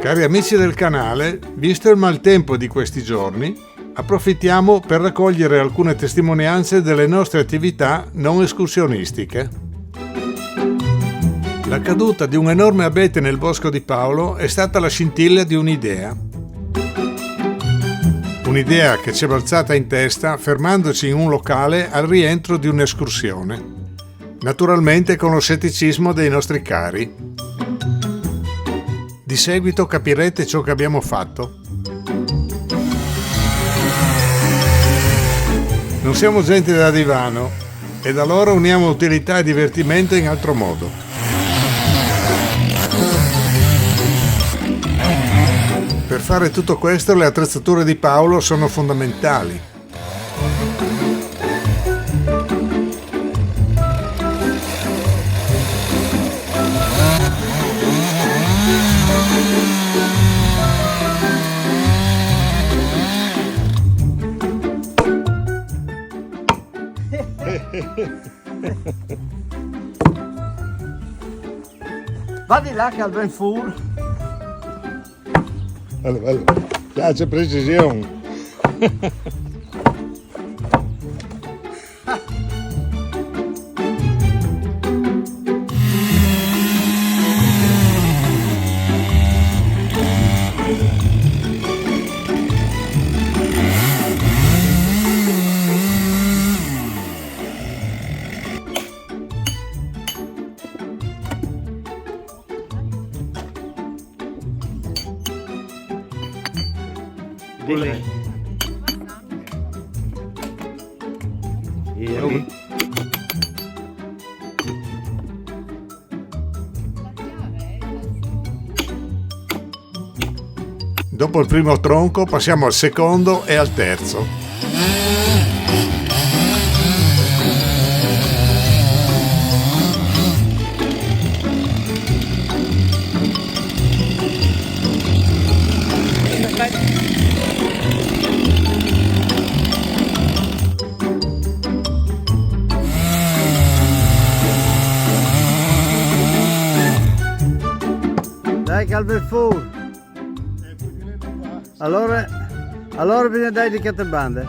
Cari amici del canale, visto il maltempo di questi giorni, approfittiamo per raccogliere alcune testimonianze delle nostre attività non escursionistiche. La caduta di un enorme abete nel bosco di Paolo è stata la scintilla di un'idea. Un'idea che ci è balzata in testa fermandoci in un locale al rientro di un'escursione. Naturalmente con lo scetticismo dei nostri cari. Di seguito capirete ciò che abbiamo fatto. Non siamo gente da divano e da loro uniamo utilità e divertimento in altro modo. Per fare tutto questo le attrezzature di Paolo sono fondamentali. Va di là che al ben fur. Bello. Piace precisione. Dopo il primo tronco passiamo al secondo e al terzo. Dai che al ben fur. Allora bisogna dare di che bande.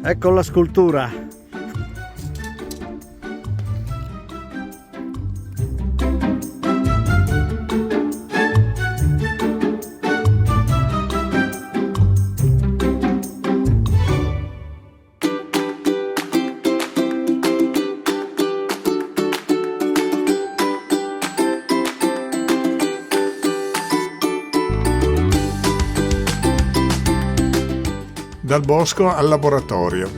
Ecco la scultura. Dal bosco al laboratorio.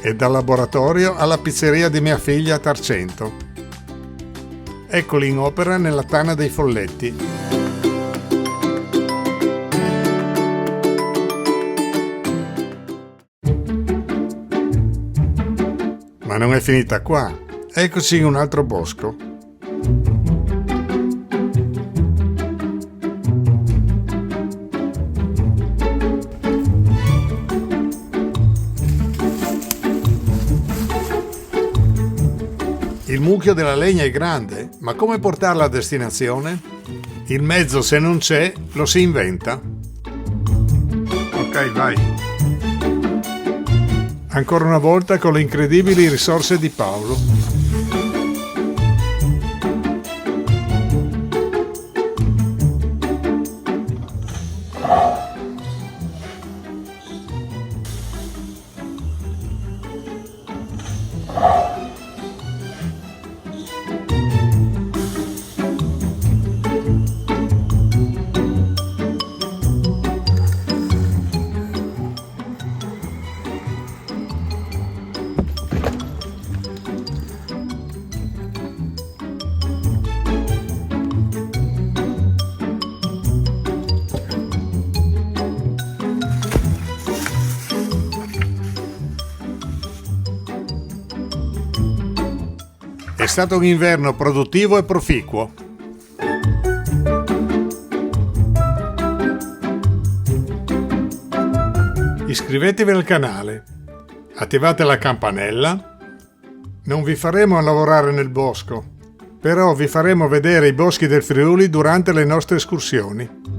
E dal laboratorio alla pizzeria di mia figlia a Tarcento. Eccoli in opera nella tana dei Folletti. Ma non è finita qua. Eccoci in un altro bosco. Il mucchio della legna è grande, ma come portarla a destinazione? Il mezzo, se non c'è, lo si inventa. Ok, vai. Ancora una volta con le incredibili risorse di Paolo. È stato un inverno produttivo e proficuo. iscrivetevi al canale, attivate la campanella. Non vi faremo lavorare nel bosco, però vi faremo vedere i boschi del Friuli durante le nostre escursioni.